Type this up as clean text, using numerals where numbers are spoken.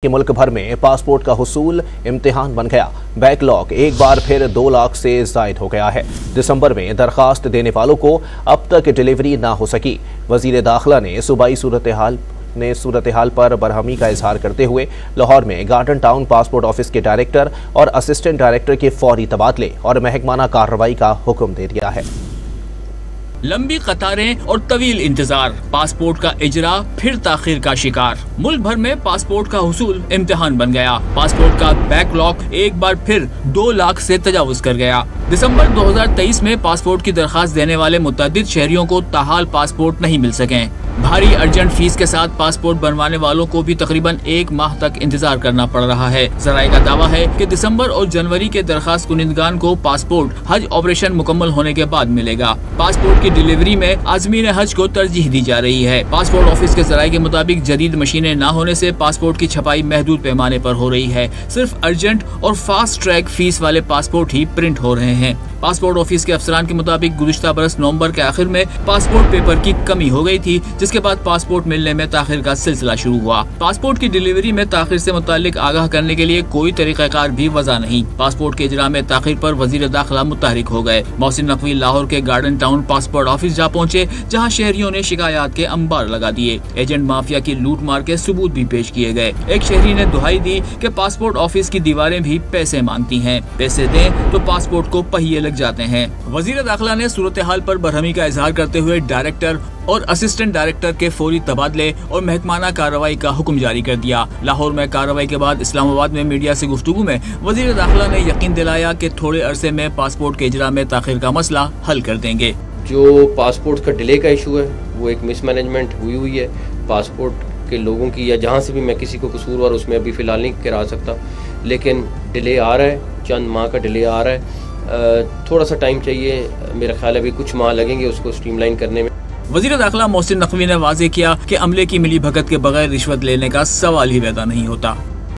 कि मुल्क भर में पासपोर्ट का हुसूल इम्तिहान बन गया। बैकलॉग एक बार फिर 2 लाख से जायद हो गया है। दिसंबर में दरखास्त देने वालों को अब तक डिलीवरी ना हो सकी। वजीर दाखिला ने सूबाई सूरत हाल पर बरहमी का इजहार करते हुए लाहौर में गार्डन टाउन पासपोर्ट ऑफिस के डायरेक्टर और असिस्टेंट डायरेक्टर के फौरी तबादले और महकमाना कार्रवाई का हुक्म दे दिया है। लंबी कतारें और तवील इंतजार, पासपोर्ट का इजरा फिर ताखिर का शिकार। मुल्क भर में पासपोर्ट का हुसूल इम्तिहान बन गया। पासपोर्ट का बैकलॉग एक बार फिर 2 लाख से तजावुज कर गया। दिसंबर 2023 में पासपोर्ट की दरखास्त देने वाले मुतअद्दिद शहरियों को ताहाल पासपोर्ट नहीं मिल सके। भारी अर्जेंट फीस के साथ पासपोर्ट बनवाने वालों को भी तकरीबन 1 माह तक इंतजार करना पड़ रहा है। ज़राए का दावा है कि दिसंबर और जनवरी के दरखास्त कुनिंदगान को पासपोर्ट हज ऑपरेशन मुकम्मल होने के बाद मिलेगा। पासपोर्ट की डिलीवरी में आज़मीन हज को तरजीह दी जा रही है। पासपोर्ट ऑफिस के ज़राए के मुताबिक जदीद मशीनें न होने से पासपोर्ट की छपाई महदूद पैमाने पर हो रही है। सिर्फ अर्जेंट और फास्ट ट्रैक फीस वाले पासपोर्ट ही प्रिंट हो रहे हैं। पासपोर्ट ऑफिस के अफसरान के मुताबिक गुज़िश्ता बरस नवंबर के आखिर में पासपोर्ट पेपर की कमी हो गई थी, जिसके बाद पासपोर्ट मिलने में ताखिर का सिलसिला शुरू हुआ। पासपोर्ट की डिलीवरी में ताखिर से मुतालिक आगाह करने के लिए कोई तरीक़ाकार भी वज़ा नहीं। पासपोर्ट के इजरा में ताखिर पर वज़ीर दाखिला मुतहरिक हो गए। मोहसिन नकवी लाहौर के गार्डन टाउन पासपोर्ट ऑफिस जा पहुँचे, जहाँ शहरियों ने शिकायत के अंबार लगा दिए। एजेंट माफिया की लूट मार के सबूत भी पेश किए गए। एक शहरी ने दुहाई दी कि पासपोर्ट ऑफिस की दीवारें भी पैसे मांगती हैं, पैसे दें तो पासपोर्ट को पहिए लग जाते हैं। वजीर दाखिला ने सूरत हाल पर बरहमी का इजहार करते हुए डायरेक्टर और असिस्टेंट डायरेक्टर के फौरी तबादले और महकमाना कार्रवाई का हुक्म जारी कर दिया। लाहौर में कार्रवाई के बाद इस्लामाबाद में मीडिया से गुफ्तगू में वजीर दाखिला ने यकीन दिलाया कि थोड़े अरसे में पासपोर्ट के इजरा में ताखिर का मसला हल कर देंगे। जो पासपोर्ट का डिले का इशू है वो एक मिसमैनेजमेंट हुई है पासपोर्ट के लोगों की, या जहाँ से भी मैं किसी को कसूरवार उसमें अभी फ़िलहाल नहीं करा सकता, लेकिन डिले आ रहा है, चंद माह का डिले आ रहा है। थोड़ा सा टाइम चाहिए, मेरा ख्याल है अभी कुछ माह लगेंगे उसको स्ट्रीमलाइन करने में। वज़ीर दाखिला मोहसिन नकवी ने वाज़ेह किया कि अमले की मिली भगत के बगैर रिश्वत लेने का सवाल ही पैदा नहीं होता।